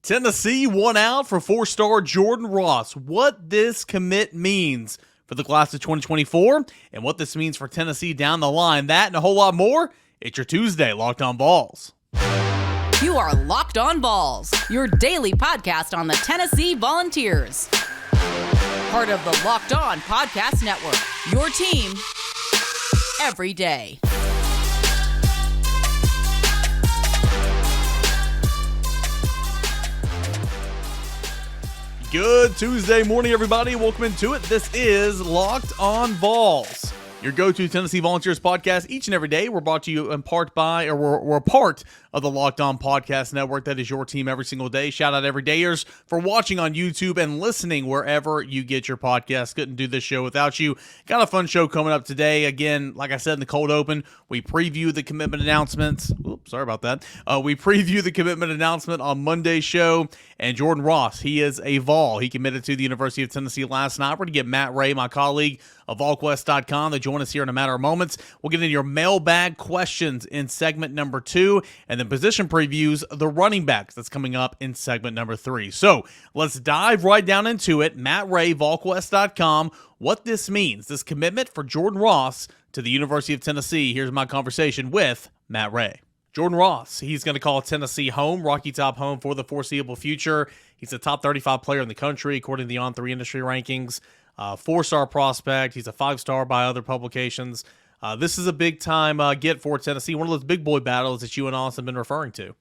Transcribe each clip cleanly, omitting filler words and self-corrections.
Tennessee won out for four-star Jordan Ross. What this commit means for the class of 2024 and what this means for Tennessee down the line. That and a whole lot more. It's your Tuesday Locked On Vols. You are Locked On Vols, your daily podcast on the Tennessee Volunteers. Part of the Locked On Podcast Network, your team every day. Good Tuesday morning, everybody. Welcome into it. This is Locked On Vols, your go-to Tennessee Volunteers podcast each and every day. We're brought to you in part by, or we're part of the Locked On Podcast Network. That is your team every single day. Shout out everydayers for watching on YouTube and listening wherever you get your podcasts. Couldn't do this show without you. Got a fun show coming up today. Again, like I said in the cold open, we preview the commitment announcements. Oops, sorry about that. We preview the commitment announcement on Monday's show. And Jordan Ross, he is a Vol. He committed to the University of Tennessee last night. We're going to get Matt Ray, my colleague of VolQuest.com, to join us here in a matter of moments. We'll get into your mailbag questions in segment number 2, and then position previews, the running backs. That's coming up in segment number 3. So let's dive right down into it. Matt Ray, VolQuest.com, what this means, this commitment for Jordan Ross to the University of Tennessee. Here's my conversation with Matt Ray. Jordan Ross, he's going to call Tennessee home, Rocky Top home for the foreseeable future. He's a top 35 player in the country, according to the On3 industry rankings. 4-star prospect. He's a 5-star by other publications. This is a big-time get for Tennessee, one of those big boy battles that you and Austin have been referring to.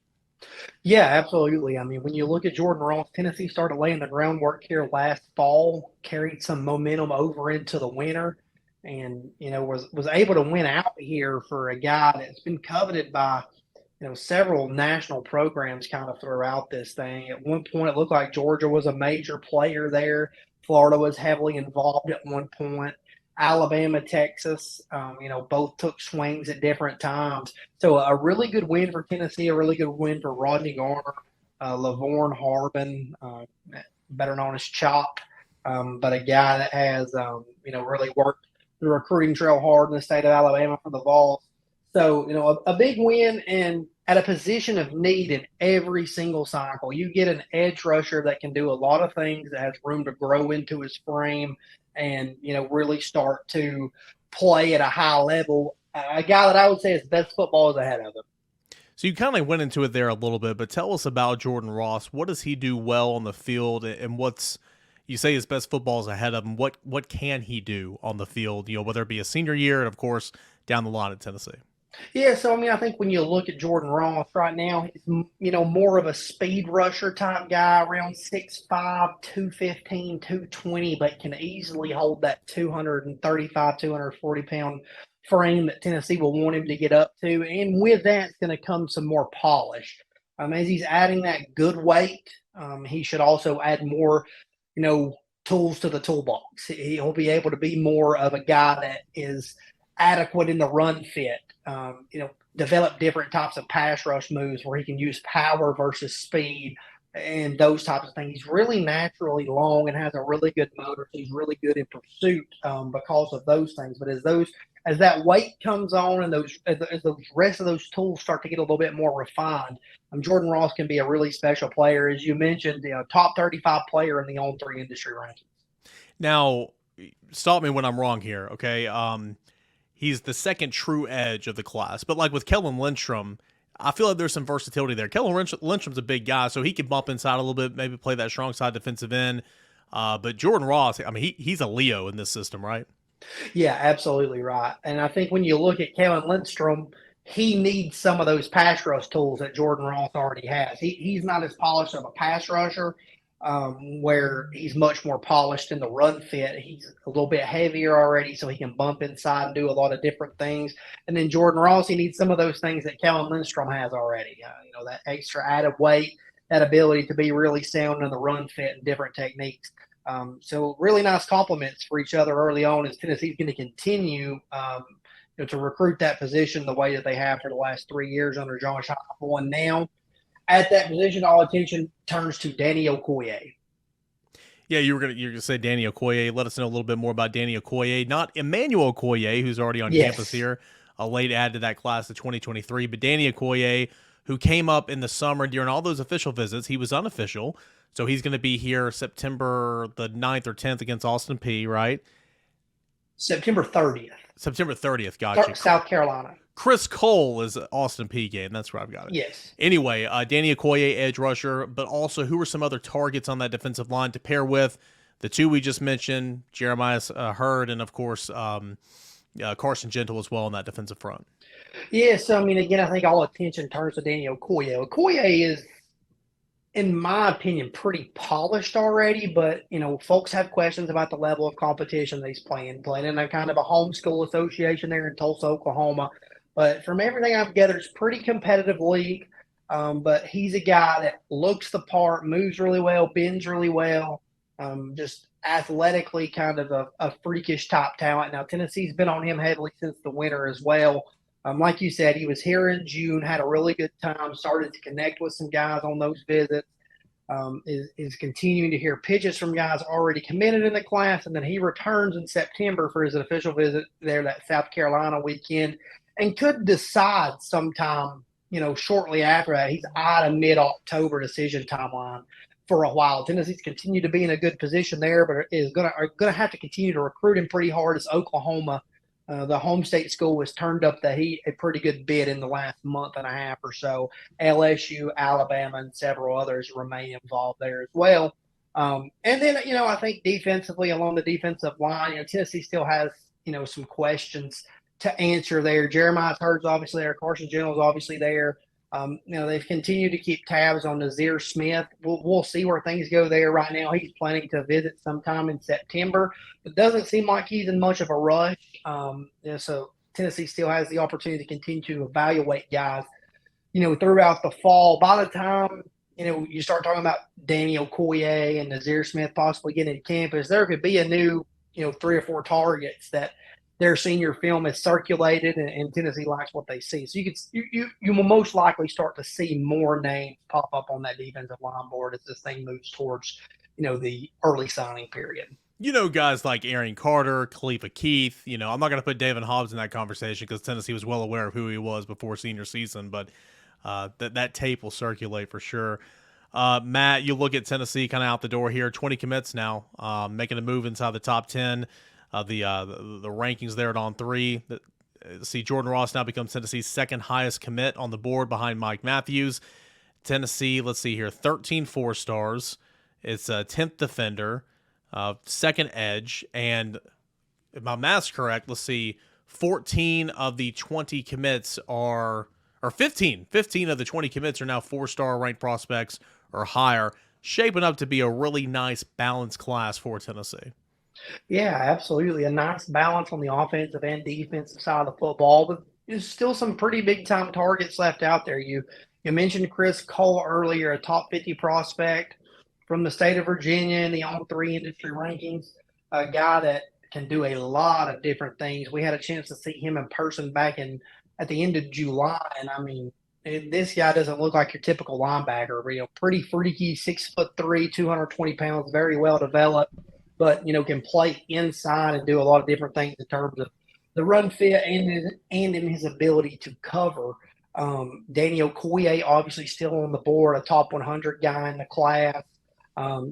Yeah, absolutely. I mean, when you look at Jordan Ross, Tennessee started laying the groundwork here last fall, carried some momentum over into the winter, and, was able to win out here for a guy that's been coveted by several national programs kind of throughout this thing. At one point, it looked like Georgia was a major player there. Florida was heavily involved at one point. Alabama, Texas, both took swings at different times. So a really good win for Tennessee, a really good win for Rodney, Garner, Lavorne Harbin, better known as Chop, but a guy that has, really worked the recruiting trail hard in the state of Alabama for the Vols. So, a big win and at a position of need in every single cycle. You get an edge rusher that can do a lot of things, that has room to grow into his frame and, really start to play at a high level. A guy that I would say his best football is ahead of him. So you kind of went into it there a little bit, but tell us about Jordan Ross. What does he do well on the field, and you say his best football is ahead of him. What can he do on the field, whether it be a senior year and, of course, down the line at Tennessee? Yeah, so, I think when you look at Jordan Ross right now, he's, more of a speed rusher type guy, around 6'5", 215, 220, but can easily hold that 235, 240-pound frame that Tennessee will want him to get up to. And with that, it's going to come some more polish. As he's adding that good weight, he should also add more, tools to the toolbox. He'll be able to be more of a guy that is adequate in the run fit. Develop different types of pass rush moves where he can use power versus speed and those types of things. He's really naturally long and has a really good motor. He's really good in pursuit because of those things. But as that weight comes on and as those rest of those tools start to get a little bit more refined, Jordan Ross can be a really special player. As you mentioned, top 35 player in the On3 industry rankings. Now, stop me when I'm wrong here, okay? He's the second true edge of the class. But like with Kellen Lindstrom, I feel like there's some versatility there. Kellen Lindstrom's a big guy, so he can bump inside a little bit, maybe play that strong side defensive end. But Jordan Ross, he's a Leo in this system, right? Yeah, absolutely right. And I think when you look at Kellen Lindstrom, he needs some of those pass rush tools that Jordan Ross already has. He's not as polished of a pass rusher, where he's much more polished in the run fit. He's a little bit heavier already, so he can bump inside and do a lot of different things. And then Jordan Ross, he needs some of those things that Kellen Lindstrom has already. That extra added weight, that ability to be really sound in the run fit and different techniques. So really nice compliments for each other early on as Tennessee's going to continue to recruit that position the way that they have for the last 3 years under Josh Heupel. And now at that position, all attention turns to Danny Okoye. Yeah, you're gonna say Danny Okoye. Let us know a little bit more about Danny Okoye, not Emmanuel Okoye, who's already on campus here, a late add to that class of 2023. But Danny Okoye, who came up in the summer during all those official visits. He was unofficial, so he's going to be here September the 9th or 10th against Austin Peay, right? September 30th. September 30th, gotcha. South Carolina. Chris Cole is an Austin Peay game. That's where I've got it. Yes. Anyway, Danny Okoye, edge rusher, but also who are some other targets on that defensive line to pair with the two we just mentioned, Jeremiah Hurd, and, of course, Carson Gentle as well on that defensive front. Yeah, so, I mean, again, I think all attention turns to Danny Okoye. Okoye is, in my opinion, pretty polished already, but, folks have questions about the level of competition that he's playing in a kind of a homeschool association there in Tulsa, Oklahoma. But from everything I've gathered, it's a pretty competitive league. But he's a guy that looks the part, moves really well, bends really well, just athletically kind of a freakish top talent. Now, Tennessee's been on him heavily since the winter as well. Like you said, he was here in June, had a really good time, started to connect with some guys on those visits, is continuing to hear pitches from guys already committed in the class, and then he returns in September for his official visit there that South Carolina weekend and could decide sometime, shortly after that. He's eyed a mid-October decision timeline for a while. Tennessee's continued to be in a good position there, but are going to have to continue to recruit him pretty hard as Oklahoma, the home state school, has turned up the heat a pretty good bit in the last month and a half or so. LSU, Alabama, and several others remain involved there as well. And then, I think defensively, along the defensive line, Tennessee still has, some questions to answer there. Jeremiah Hurd's obviously there. Carson Gentle's obviously there. They've continued to keep tabs on Nazir Smith. We'll see where things go there. Right now, he's planning to visit sometime in September. It doesn't seem like he's in much of a rush. So Tennessee still has the opportunity to continue to evaluate guys, throughout the fall. By the time, you start talking about Danny Okoye and Nazir Smith possibly getting to campus, there could be a new, 3 or 4 targets that their senior film is circulated, and Tennessee likes what they see. So you will most likely start to see more names pop up on that defensive line board as this thing moves towards, the early signing period. Guys like Aaron Carter, Khalifa Keith, I'm not going to put David Hobbs in that conversation because Tennessee was well aware of who he was before senior season, but that tape will circulate for sure. Matt, you look at Tennessee kind of out the door here, 20 commits now, making a move inside the top 10. The rankings there at On 3. See, Jordan Ross now becomes Tennessee's second highest commit on the board behind Mike Matthews. Tennessee, let's see here, 13 4-stars. It's a 10th defender, second edge, and if my math's correct, let's see, 14 of the 20 commits are, or 15 of the 20 commits are now 4-star ranked prospects or higher, shaping up to be a really nice balanced class for Tennessee. Yeah, absolutely. A nice balance on the offensive and defensive side of the football, but there's still some pretty big-time targets left out there. You mentioned Chris Cole earlier, a top 50 prospect from the state of Virginia in the On3 industry rankings, a guy that can do a lot of different things. We had a chance to see him in person back at the end of July, and I mean, this guy doesn't look like your typical linebacker. Pretty freaky, 6'3", 220 pounds, very well developed, but, can play inside and do a lot of different things in terms of the run fit and in his ability to cover. Danny Okoye, obviously still on the board, a top 100 guy in the class.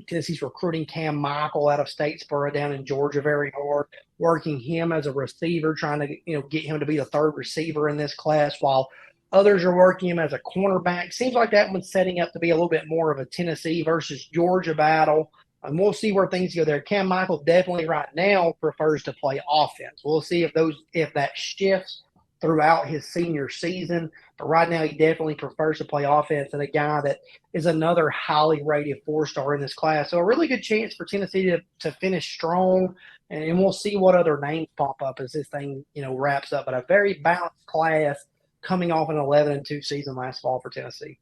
Tennessee's recruiting Cam Michael out of Statesboro down in Georgia very hard, working him as a receiver, trying to, get him to be the third receiver in this class, while others are working him as a cornerback. Seems like that one's setting up to be a little bit more of a Tennessee versus Georgia battle. And we'll see where things go there. Cam Michael definitely right now prefers to play offense. We'll see if that shifts throughout his senior season. But right now he definitely prefers to play offense, and a guy that is another highly rated 4-star in this class. So a really good chance for Tennessee to finish strong, and we'll see what other names pop up as this thing, wraps up. But a very balanced class coming off an 11-2 season last fall for Tennessee.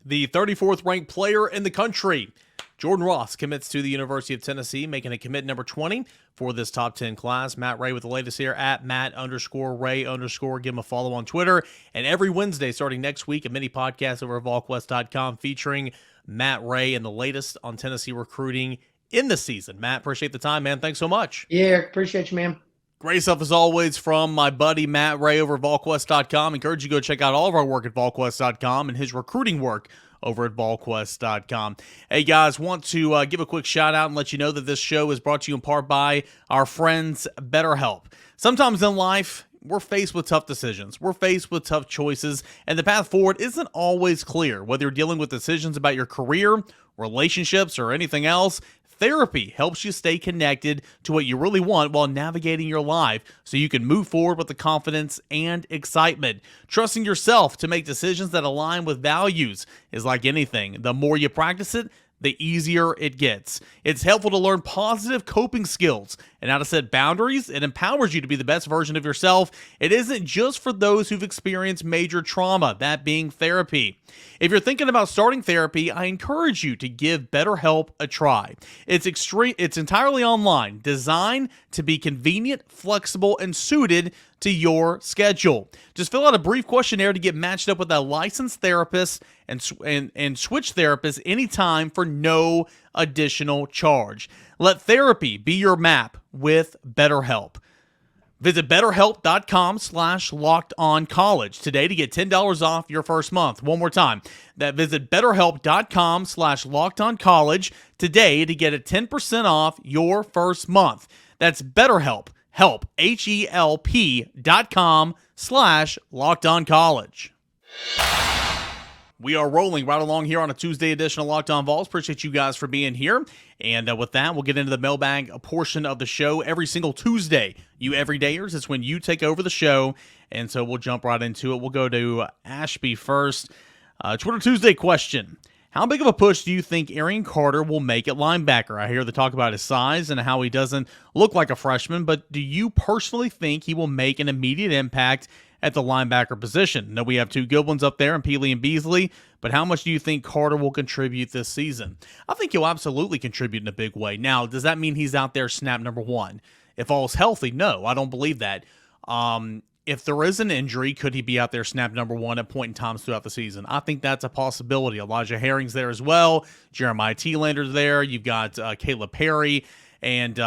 The 34th ranked player in the country, Jordan Ross, commits to the University of Tennessee, making a commit number 20 for this top 10 class. Matt Ray with the latest here at Matt_Ray_. Give him a follow on Twitter. And every Wednesday, starting next week, a mini podcast over at VolQuest.com featuring Matt Ray and the latest on Tennessee recruiting in the season. Matt, appreciate the time, man. Thanks so much. Yeah, appreciate you, man. Great stuff as always from my buddy Matt Ray over at VolQuest.com. Encourage you to go check out all of our work at VolQuest.com and his recruiting work over at VolQuest.com. Hey guys, want to give a quick shout out and let you know that this show is brought to you in part by our friends Betterhelp. Sometimes in life, we're faced with tough decisions. We're faced with tough choices, and the path forward isn't always clear. Whether you're dealing with decisions about your career, relationships, or anything else, therapy helps you stay connected to what you really want while navigating your life so you can move forward with the confidence and excitement. Trusting yourself to make decisions that align with values is like anything. The more you practice it, the easier it gets. It's helpful to learn positive coping skills and how to set boundaries. It empowers you to be the best version of yourself. It isn't just for those who've experienced major trauma, that being therapy. If you're thinking about starting therapy, I encourage you to give BetterHelp a try. It's entirely online, designed to be convenient, flexible, and suited to your schedule. Just fill out a brief questionnaire to get matched up with a licensed therapist and switch therapists anytime for no additional charge. Let therapy be your map with BetterHelp. Visit BetterHelp.com/LockedOnCollege today to get $10 off your first month. One more time. Visit BetterHelp.com/LockedOnCollege today to get 10% off your first month. That's BetterHelp. Help, HELP.com/LockedOnCollege. We are rolling right along here on a Tuesday edition of Locked On Vols. Appreciate you guys for being here. And with that, we'll get into the mailbag portion of the show every single Tuesday. You everydayers, it's when you take over the show. And so we'll jump right into it. We'll go to Ashby first. Twitter Tuesday question. How big of a push do you think Arian Carter will make at linebacker? I hear the talk about his size and how he doesn't look like a freshman, but do you personally think he will make an immediate impact at the linebacker position? Now, we have two good ones up there in Peely and Beasley, but how much do you think Carter will contribute this season? I think he'll absolutely contribute in a big way. Now, does that mean he's out there snap number one? If all's healthy, no, I don't believe that. If there is an injury, could he be out there snap number one at point in times throughout the season? I think that's a possibility. Elijah Herring's there as well. Jeremiah Tielander's there. You've got Caleb Perry. And,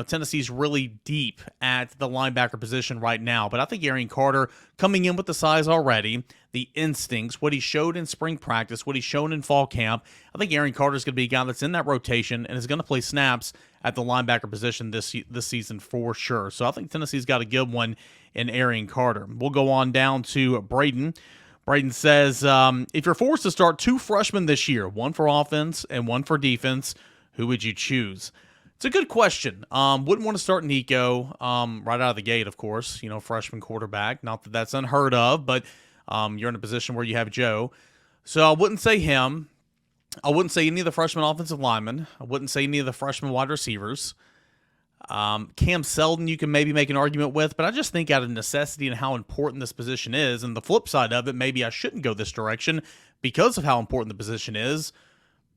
Tennessee's really deep at the linebacker position right now. But I think Arian Carter, coming in with the size already, the instincts, what he showed in spring practice, what he's shown in fall camp, I think Arian Carter is going to be a guy that's in that rotation and is going to play snaps at the linebacker position this season for sure. So I think Tennessee's got a good one in Arian Carter. We'll go on down to Braden. Braden says, if you're forced to start two freshmen this year, one for offense and one for defense, who would you choose? It's a good question. Wouldn't want to start Nico right out of the gate, of course. Freshman quarterback. Not that that's unheard of, but you're in a position where you have Joe. So I wouldn't say him. I wouldn't say any of the freshman offensive linemen. I wouldn't say any of the freshman wide receivers. Cam Seldon you can maybe make an argument with, but I just think out of necessity and how important this position is, and the flip side of it, maybe I shouldn't go this direction because of how important the position is,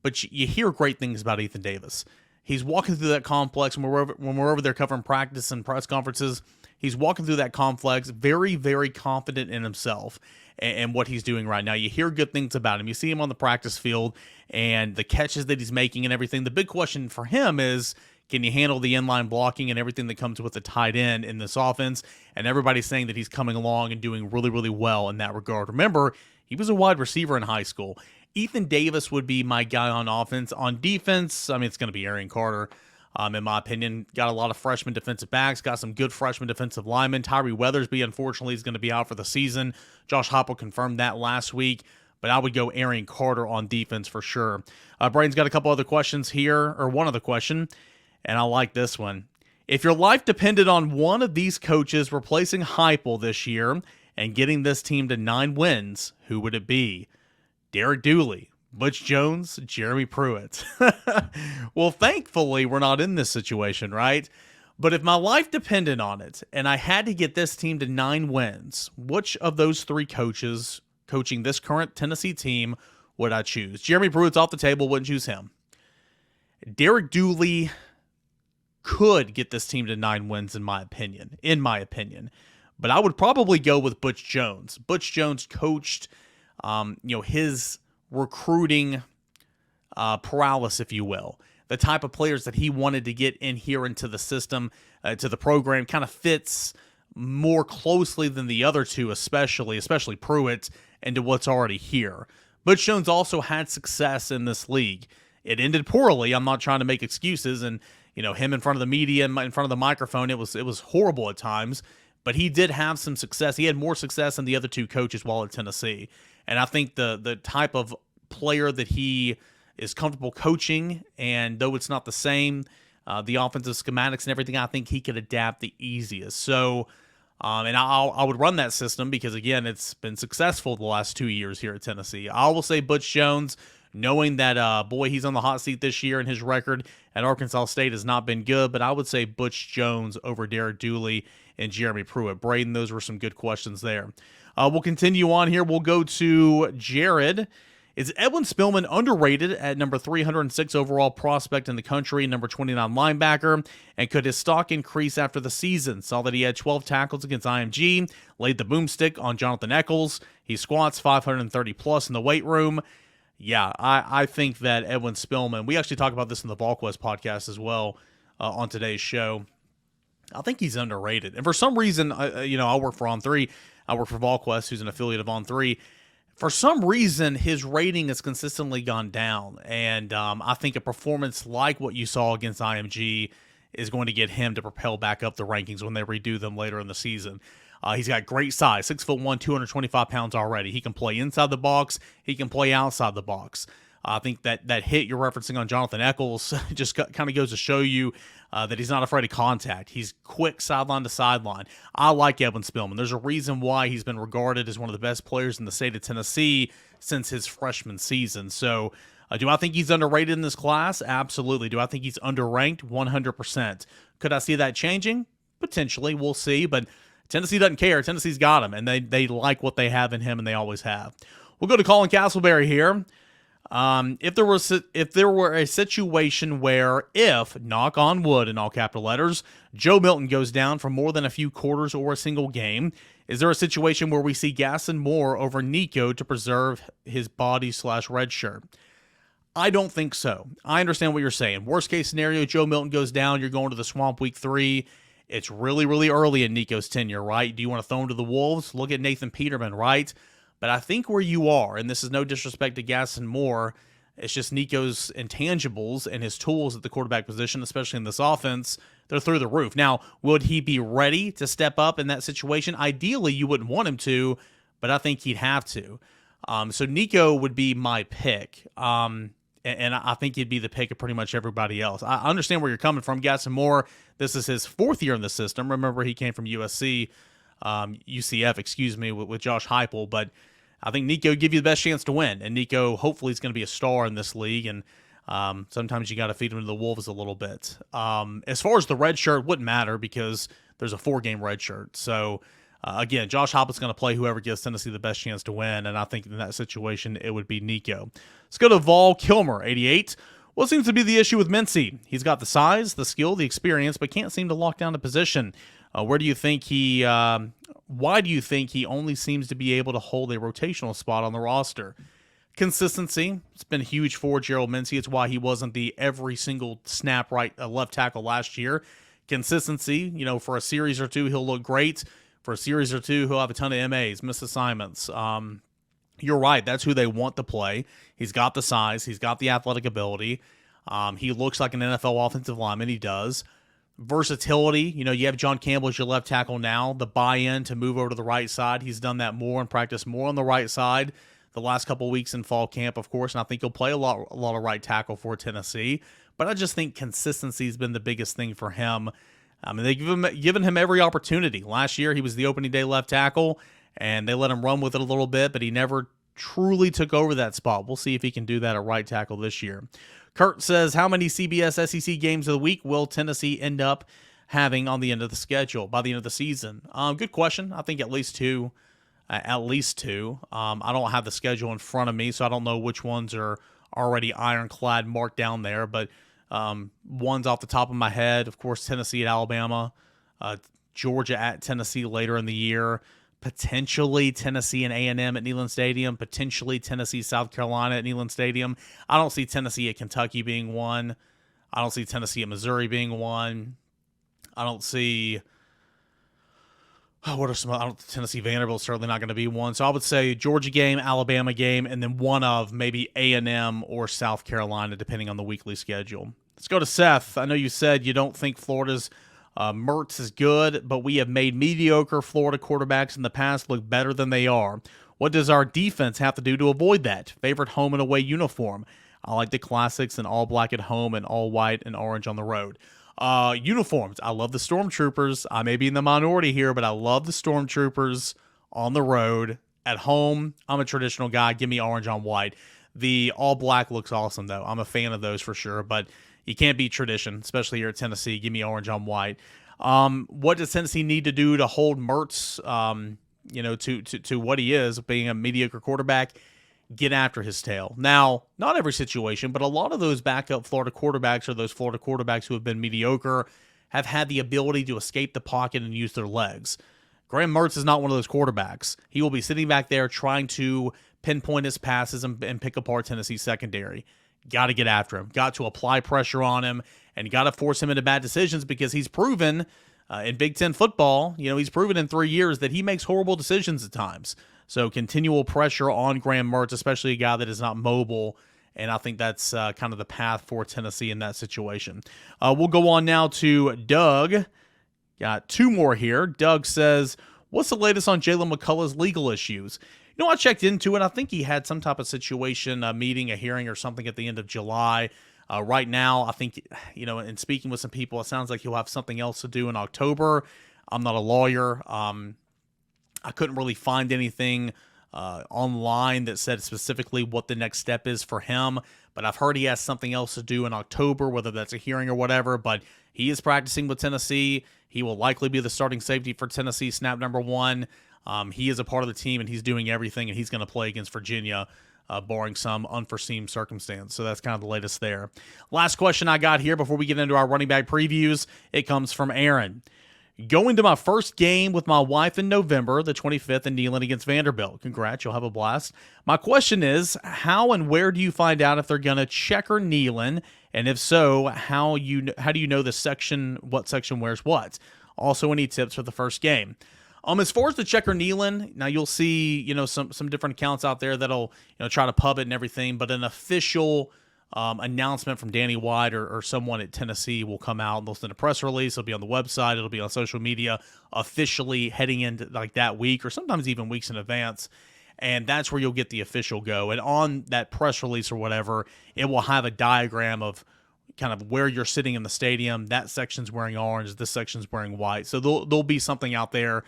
but you hear great things about Ethan Davis. He's walking through that complex when we're over there covering practice and press conferences. He's walking through that complex very, very confident in himself and what he's doing right now. You hear good things about him. You see him on the practice field and the catches that he's making and everything. The big question for him is, can you handle the inline blocking and everything that comes with the tight end in this offense? And everybody's saying that he's coming along and doing really, really well in that regard. Remember, he was a wide receiver in high school. Ethan Davis would be my guy on offense. On defense, it's going to be Arian Carter, in my opinion. Got a lot of freshman defensive backs, got some good freshman defensive linemen. Tyree Weathersby, unfortunately, is going to be out for the season. Josh Heupel confirmed that last week, but I would go Arian Carter on defense for sure. Braden's got a couple other questions here, or one other question, and I like this one. If your life depended on one of these coaches replacing Heupel this year and getting this team to 9 wins, who would it be? Derek Dooley, Butch Jones, Jeremy Pruitt. Well, thankfully, we're not in this situation, right? But if my life depended on it and I had to get this team to 9 wins, which of those 3 coaches coaching this current Tennessee team would I choose? Jeremy Pruitt's off the table, wouldn't choose him. Derek Dooley could get this team to 9 wins, in my opinion. But I would probably go with Butch Jones. Butch Jones coached his recruiting paralysis, if you will. The type of players that he wanted to get in here into the system, to the program, kind of fits more closely than the other two, especially Pruitt, into what's already here. Butch Jones also had success in this league. It ended poorly. I'm not trying to make excuses, and him in front of the media and in front of the microphone, it was horrible at times. But he did have some success. He had more success than the other two coaches while at Tennessee. And I think the type of player that he is comfortable coaching, and though it's not the same, the offensive schematics and everything, I think he could adapt the easiest. So, and I would run that system because, again, it's been successful the last 2 years here at Tennessee. I will say Butch Jones, knowing that, he's on the hot seat this year and his record at Arkansas State has not been good, but I would say Butch Jones over Derek Dooley and Jeremy Pruitt. Braden, those were some good questions there. We'll continue on here. We'll go to Jared. Is Edwin Spillman underrated at number 306 overall prospect in the country, number 29 linebacker? And could his stock increase after the season? Saw that he had 12 tackles against IMG, laid the boomstick on Jonathan Eccles. He squats 530 plus in the weight room. Yeah, I think that Edwin Spillman, we actually talk about this in the VolQuest podcast as well on today's show. I think he's underrated. And for some reason, I work for On3. I work for VolQuest, who's an affiliate of On3. For some reason, his rating has consistently gone down. And I think a performance like what you saw against IMG is going to get him to propel back up the rankings when they redo them later in the season. He's got great size, 6'1", 225 pounds already. He can play inside the box. He can play outside the box. I think that hit you're referencing on Jonathan Eccles just kind of goes to show you that he's not afraid of contact. He's quick sideline to sideline. I like Edwin Spillman. There's a reason why he's been regarded as one of the best players in the state of Tennessee since his freshman season. So do I think he's underrated in this class? Absolutely. Do I think he's underranked? 100%. Could I see that changing? Potentially. We'll see. But Tennessee doesn't care. Tennessee's got him, and they like what they have in him, and they always have. We'll go to Colin Castleberry here. If there were a situation where, if, knock on wood in all capital letters, Joe Milton goes down for more than a few quarters or a single game, is there a situation where we see Gaston Moore over Nico to preserve his body/red shirt? I don't think so. I understand what you're saying. Worst case scenario, Joe Milton goes down, you're going to the Swamp week 3. It's really, really early in Nico's tenure, right? Do you want to throw him to the Wolves? Look at Nathan Peterman, right? But I think where you are, and this is no disrespect to Gaston Moore, it's just Nico's intangibles and his tools at the quarterback position, especially in this offense, they're through the roof. Now, would he be ready to step up in that situation? Ideally, you wouldn't want him to, but I think he'd have to. So Nico would be my pick. And I think he'd be the pick of pretty much everybody else. I understand where you're coming from. Gaston Moore, this is his 4th year in the system. Remember, he came from UCF, with Josh Heupel. But I think Nico give you the best chance to win. And Nico, hopefully, is going to be a star in this league. And sometimes you got to feed him to the wolves a little bit. As far as the red shirt, wouldn't matter because there's a 4-game red shirt. So, again, Josh Heupel's going to play whoever gives Tennessee the best chance to win, and I think in that situation it would be Nico. Let's go to Vol Kilmer, 88. What seems to be the issue with Mincy? He's got the size, the skill, the experience, but can't seem to lock down the position. Why do you think he only seems to be able to hold a rotational spot on the roster? Consistency. It's been huge for Gerald Mincy. It's why he wasn't the every single snap left tackle last year. Consistency. For a series or two, he'll look great. For a series or two, he'll have a ton of MAs, missed assignments. You're right. That's who they want to play. He's got the size. He's got the athletic ability. He looks like an NFL offensive lineman. He does. Versatility. You have John Campbell as your left tackle now. The buy-in to move over to the right side. He's done that more and practiced more on the right side the last couple of weeks in fall camp, of course. And I think he'll play a lot of right tackle for Tennessee. But I just think consistency has been the biggest thing for him. They've given him every opportunity. Last year, he was the opening day left tackle, and they let him run with it a little bit, but he never truly took over that spot. We'll see if he can do that at right tackle this year. Kurt says, how many CBS SEC games of the week will Tennessee end up having on the end of the schedule, by the end of the season? Good question. I think at least two. I don't have the schedule in front of me, so I don't know which ones are already ironclad marked down there, but ones off the top of my head, of course, Tennessee at Alabama, Georgia at Tennessee later in the year, potentially Tennessee and A&M at Neyland Stadium, potentially Tennessee, South Carolina at Neyland Stadium. I don't see Tennessee at Kentucky being one. I don't see Tennessee at Missouri being one. I don't see what are some? I don't, Tennessee Vanderbilt's certainly not going to be one. So I would say Georgia game, Alabama game, and then one of maybe A&M or South Carolina, depending on the weekly schedule. Let's go to Seth. I know you said you don't think Florida's Mertz is good, but we have made mediocre Florida quarterbacks in the past look better than they are. What does our defense have to do to avoid that? Favorite home and away uniform? I like the classics and all black at home and all white and orange on the road. Uniforms. I love the Stormtroopers. I may be in the minority here, but I love the Stormtroopers on the road. At home, I'm a traditional guy. Give me orange on white. The all black looks awesome, though. I'm a fan of those for sure, but you can't beat tradition, especially here at Tennessee. Give me orange on white. What does Tennessee need to do to hold Mertz, to what he is, being a mediocre quarterback? Get after his tail. Now, not every situation, but a lot of those backup Florida quarterbacks or those Florida quarterbacks who have been mediocre have had the ability to escape the pocket and use their legs. Graham Mertz is not one of those quarterbacks. He will be sitting back there trying to pinpoint his passes and pick apart Tennessee's secondary. Got to get after him. Got to apply pressure on him and got to force him into bad decisions because he's proven in Big Ten football, he's proven in 3 years that he makes horrible decisions at times. So continual pressure on Graham Mertz, especially a guy that is not mobile, and I think that's kind of the path for Tennessee in that situation. We'll go on now to Doug. Got 2 more here. Doug says, what's the latest on Jalen McCullough's legal issues? I checked into it. I think he had some type of situation, a meeting, a hearing or something at the end of July. Right now, I think, in speaking with some people, it sounds like he'll have something else to do in October. I'm not a lawyer. I couldn't really find anything online that said specifically what the next step is for him, but I've heard he has something else to do in October, whether that's a hearing or whatever, but he is practicing with Tennessee. He will likely be the starting safety for Tennessee, snap number 1. He is a part of the team, and he's doing everything, and he's going to play against Virginia, barring some unforeseen circumstance. So that's kind of the latest there. Last question I got here before we get into our running back previews. It comes from Aaron. Going to my first game with my wife in November, the 25th, in Neyland against Vanderbilt. Congrats, you'll have a blast. My question is, how and where do you find out if they're going to checker Neyland? And if so, how do you know what section wears what? Also, any tips for the first game? As far as the checker Neyland, now you'll see, some different accounts out there that'll, try to pub it and everything, but an official announcement from Danny White or someone at Tennessee will come out and they'll send a press release. It'll be on the website. It'll be on social media officially heading into like that week or sometimes even weeks in advance. And that's where you'll get the official go. And on that press release or whatever, it will have a diagram of kind of where you're sitting in the stadium. That section's wearing orange. This section's wearing white. So there'll be something out there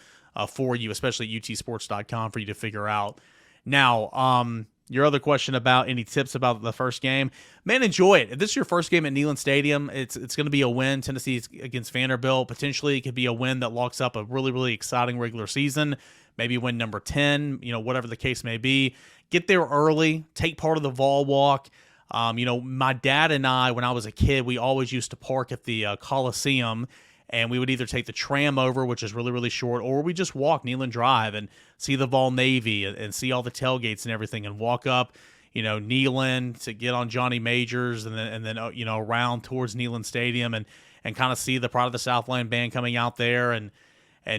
for you, especially at utsports.com for you to figure out. Now, your other question about any tips about the first game, man, enjoy it. If this is your first game at Neyland Stadium, it's going to be a win. Tennessee against Vanderbilt. Potentially, it could be a win that locks up a really, really exciting regular season. Maybe win number 10, whatever the case may be. Get there early. Take part of the Vol walk. My dad and I, when I was a kid, we always used to park at the Coliseum, and we would either take the tram over, which is really, really short, or we just walk Neyland Drive and see the Vol Navy and see all the tailgates and everything and walk up, Neyland to get on Johnny Majors and then around towards Neyland Stadium and kind of see the Pride of the Southland band coming out there and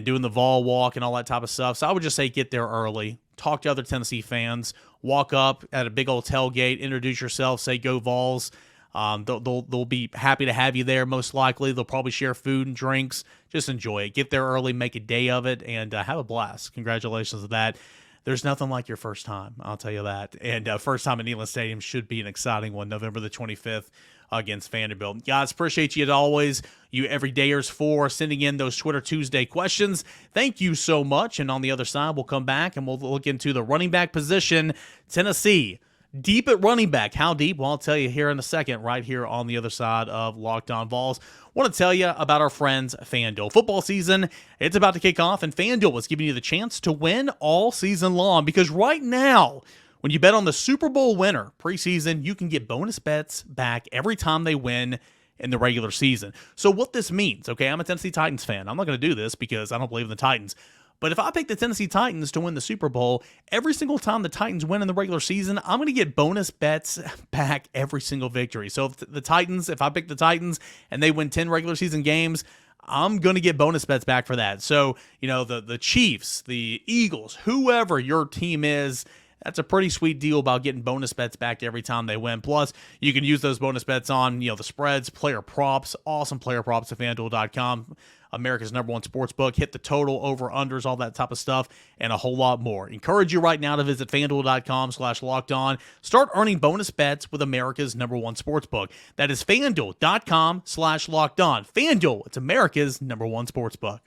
doing the Vol walk and all that type of stuff. So I would just say get there early, talk to other Tennessee fans, walk up at a big old tailgate, introduce yourself, say go Vols. They'll be happy to have you there, most likely. They'll probably share food and drinks. Just enjoy it. Get there early, make a day of it, and have a blast. Congratulations to that. There's nothing like your first time, I'll tell you that. And first time at Neyland Stadium should be an exciting one, November the 25th against Vanderbilt. Guys, appreciate you as always, you everydayers, for sending in those Twitter Tuesday questions. Thank you so much. And on the other side, we'll come back and we'll look into the running back position. Tennessee, deep at running back. How deep? Well, I'll tell you here in a second, right here on the other side of Locked On Vols. Want to tell you about our friends FanDuel. Football season, it's about to kick off, and FanDuel is giving you the chance to win all season long, because right now, when you bet on the Super Bowl winner preseason, you can get bonus bets back every time they win in the regular season. So what this means, okay, I'm a Tennessee Titans fan. I'm not going to do this because I don't believe in the Titans. But if I pick the Tennessee Titans to win the Super Bowl, every single time the Titans win in the regular season, I'm going to get bonus bets back every single victory. So if I pick the Titans and they win 10 regular season games, I'm going to get bonus bets back for that. So, the Chiefs, the Eagles, whoever your team is, that's a pretty sweet deal about getting bonus bets back every time they win. Plus, you can use those bonus bets on, the spreads, player props, awesome player props at FanDuel.com, America's #1 sports book. Hit the total, over, unders, all that type of stuff, and a whole lot more. Encourage you right now to visit FanDuel.com/lockedon. Start earning bonus bets with America's #1 sports book. That is FanDuel.com/lockedon. FanDuel, it's America's #1 sports book.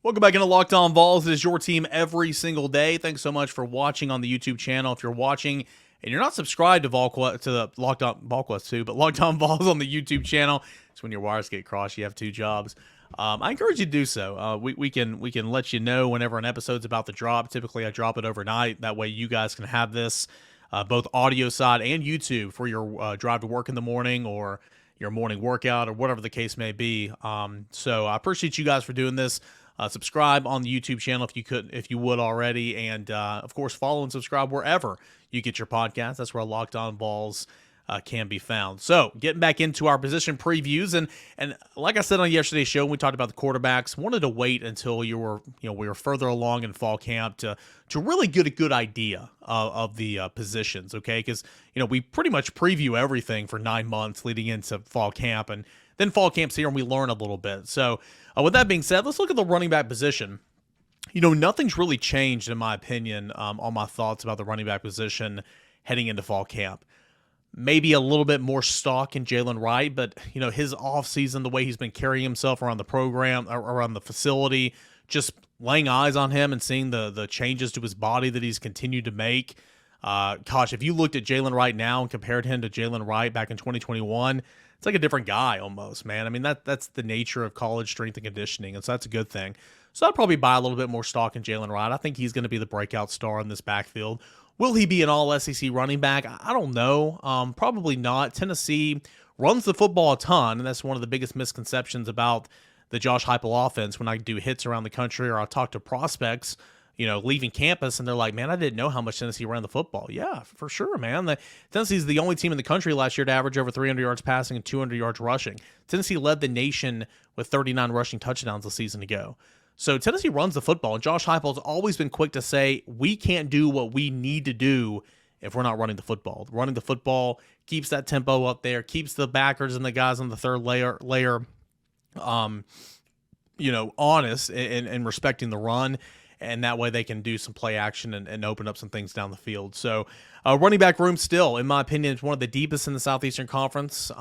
Welcome back into Locked On Vols. It is your team every single day. Thanks so much for watching on the YouTube channel. If you're watching and you're not subscribed to the Locked On VolQuest 2, but Locked On Vols on the YouTube channel, it's when your wires get crossed. You have two jobs. I encourage you to do so. We can let you know whenever an episode's about to drop. Typically, I drop it overnight. That way, you guys can have this both audio side and YouTube for your drive to work in the morning or your morning workout or whatever the case may be. So I appreciate you guys for doing this. Subscribe on the YouTube channel if you would already, and of course follow and subscribe wherever you get your podcast. That's where Locked On Vols can be found. So getting back into our position previews, and like I said on yesterday's show, we talked about the quarterbacks. Wanted to wait until we were further along in fall camp to really get a good idea of the positions. Okay, because we pretty much preview everything for 9 months leading into fall camp, and then fall camp's here and we learn a little bit. So with that being said, let's look at the running back position. Nothing's really changed, in my opinion, on my thoughts about the running back position heading into fall camp. Maybe a little bit more stock in Jalen Wright, but, his offseason, the way he's been carrying himself around the program, around the facility, just laying eyes on him and seeing the changes to his body that he's continued to make. Gosh, if you looked at Jalen Wright now and compared him to Jalen Wright back in 2021, it's like a different guy almost, man. I mean, that's the nature of college strength and conditioning, and so that's a good thing. So I'd probably buy a little bit more stock in Jalen Wright. I think he's going to be the breakout star in this backfield. Will he be an all-SEC running back? I don't know. Probably not. Tennessee runs the football a ton, and that's one of the biggest misconceptions about the Josh Heupel offense. When I do hits around the country or I talk to prospects, leaving campus, and they're like, man, I didn't know how much Tennessee ran the football. Yeah, for sure, man. Tennessee's the only team in the country last year to average over 300 yards passing and 200 yards rushing. Tennessee led the nation with 39 rushing touchdowns a season ago. So Tennessee runs the football, and Josh Heupel's always been quick to say, we can't do what we need to do if we're not running the football. Running the football keeps that tempo up there, keeps the backers and the guys on the third layer honest and respecting the run. And that way they can do some play action and open up some things down the field. So running back room still, in my opinion, is one of the deepest in the Southeastern Conference.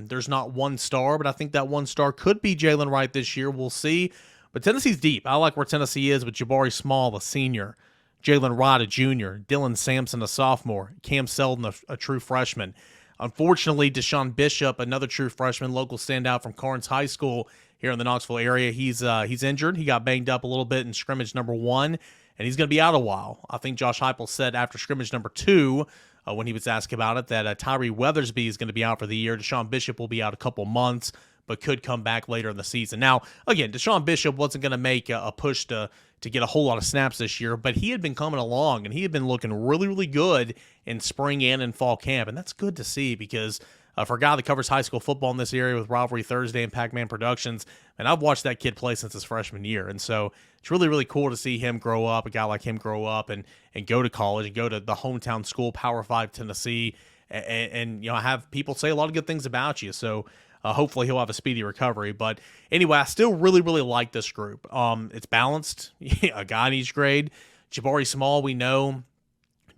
There's not one star, but I think that one star could be Jalen Wright this year. We'll see. But Tennessee's deep. I like where Tennessee is with Jabari Small, a senior, Jalen Wright, a junior, Dylan Sampson, a sophomore, Cam Seldon, a true freshman. Unfortunately, Deshaun Bishop, another true freshman, local standout from Carnes High School here in the Knoxville area, he's injured. He got banged up a little bit in scrimmage number 1, and he's going to be out a while. I think Josh Heupel said after scrimmage number 2, when he was asked about it, that Tyree Weathersby is going to be out for the year. Deshaun Bishop will be out a couple months, but could come back later in the season. Now, again, Deshaun Bishop wasn't going to make a push to get a whole lot of snaps this year, but he had been coming along, and he had been looking really, really good in spring and in fall camp, and that's good to see because for a guy that covers high school football in this area with Rivalry Thursday and Pac-Man Productions, and I've watched that kid play since his freshman year, and so it's really, really cool to see him grow up, a guy like him grow up and go to college and go to the hometown school, Power 5 Tennessee, and have people say a lot of good things about you, so hopefully he'll have a speedy recovery. But anyway, I still really, really like this group. It's balanced, a guy in each grade. Jabari Small, we know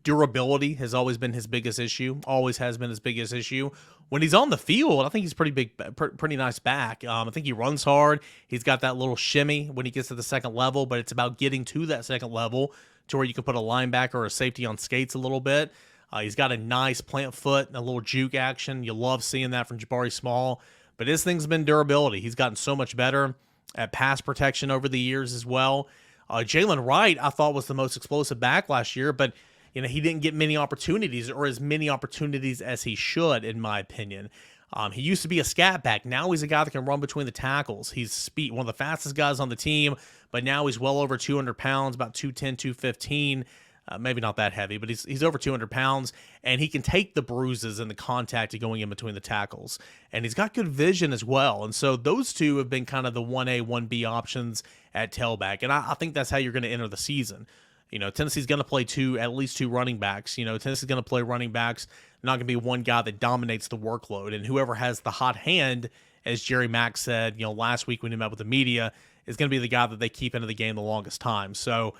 durability has always been his biggest issue, always has been his biggest issue. When he's on the field, I think he's pretty nice back. I think he runs hard. He's got that little shimmy when he gets to the second level, but it's about getting to that second level to where you can put a linebacker or a safety on skates a little bit. He's got a nice plant foot and a little juke action. You love seeing that from Jabari Small. But his thing's been durability. He's gotten so much better at pass protection over the years as well. Jalen Wright, I thought, was the most explosive back last year, but he didn't get many opportunities or as many opportunities as he should, in my opinion. He used to be a scat back. Now he's a guy that can run between the tackles. He's one of the fastest guys on the team, but now he's well over 200 pounds, about 210, 215. Maybe not that heavy, but he's over 200 pounds, and he can take the bruises and the contact going in between the tackles. And he's got good vision as well. And so those two have been kind of the 1A, 1B options at tailback. And I think that's how you're going to enter the season. Tennessee's going to play at least two running backs. Tennessee's going to play running backs. Not going to be one guy that dominates the workload. And whoever has the hot hand, as Jerry Mack said, last week when he met with the media, is going to be the guy that they keep into the game the longest time. So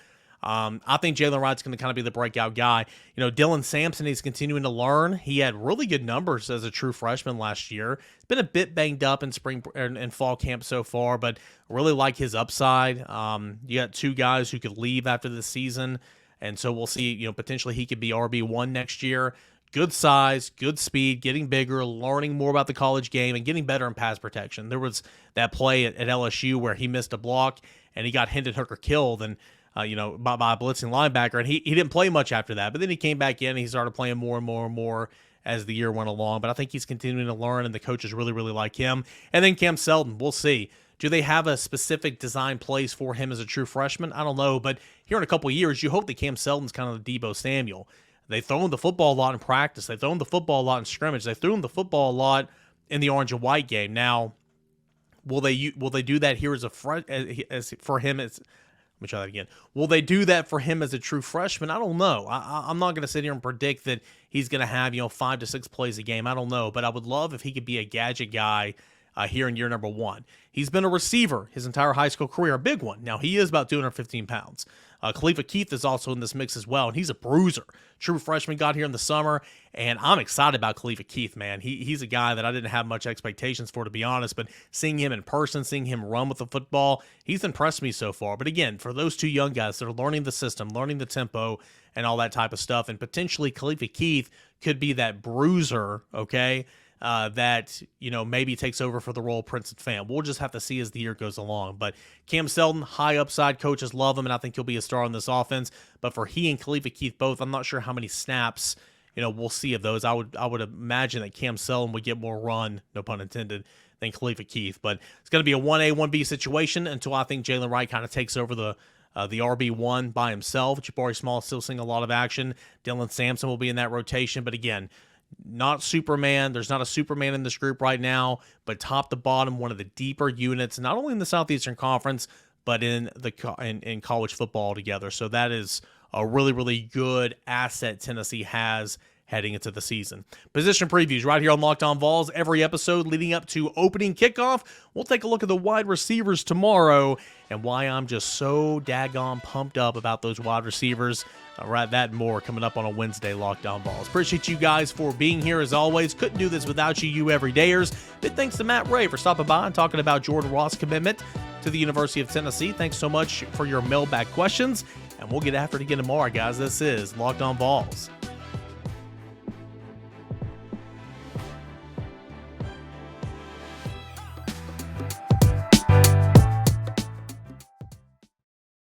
I think Jalen Wright's going to kind of be the breakout guy. Dylan Sampson, he's continuing to learn. He had really good numbers as a true freshman last year. He's been a bit banged up in spring and fall camp so far, but really like his upside. You got two guys who could leave after this season, and so we'll see, potentially he could be RB1 next year. Good size, good speed, getting bigger, learning more about the college game, and getting better in pass protection. There was that play at LSU where he missed a block, and he got Hendon Hooker killed, and by a blitzing linebacker, and he didn't play much after that. But then he came back in, and he started playing more and more and more as the year went along. But I think he's continuing to learn, and the coaches really, really like him. And then Cam Seldon, we'll see. Do they have a specific design plays for him as a true freshman? I don't know, but here in a couple of years, you hope that Cam Seldon's kind of the Deebo Samuel. They throw him the football a lot in practice. They throw him the football a lot in scrimmage. They threw him the football a lot in the orange and white game. Now, will they do that here as for him as? Let me try that again. Will they do that for him as a true freshman? I don't know. I'm not going to sit here and predict that he's going to have 5 to 6 plays a game. I don't know, but I would love if he could be a gadget guy here in year number 1. He's been a receiver his entire high school career, a big one. Now, he is about 215 pounds. Khalifa Keith is also in this mix as well, and he's a bruiser. True freshman, got here in the summer, and I'm excited about Khalifa Keith, man. He's a guy that I didn't have much expectations for, to be honest, but seeing him in person, seeing him run with the football, he's impressed me so far. But again, for those two young guys that are learning the system, learning the tempo, and all that type of stuff, and potentially Khalifa Keith could be that bruiser, okay, that maybe takes over for the role of Princeton Fan. We'll just have to see as the year goes along. But Cam Seldon, high upside, coaches love him, and I think he'll be a star on this offense. But for he and Khalifa Keith both, I'm not sure how many snaps we'll see of those. I would imagine that Cam Seldon would get more run, no pun intended, than Khalifa Keith. But it's going to be a 1A, 1B situation until I think Jalen Wright kind of takes over the RB1 by himself. Jabari Small still seeing a lot of action. Dylan Sampson will be in that rotation, but again, not Superman. There's not a Superman in this group right now, but top to bottom, one of the deeper units, not only in the Southeastern Conference, but in college football altogether. So that is a really, really good asset Tennessee has heading into the season. Position previews right here on Locked On Vols. Every episode leading up to opening kickoff. We'll take a look at the wide receivers tomorrow and why I'm just so daggone pumped up about those wide receivers. Right, that and more coming up on a Wednesday Locked On Vols. Appreciate you guys for being here as always. Couldn't do this without you everydayers. Big thanks to Matt Ray for stopping by and talking about Jordan Ross' commitment to the University of Tennessee. Thanks so much for your mailbag questions, and we'll get after it again tomorrow, guys. This is Locked On Vols.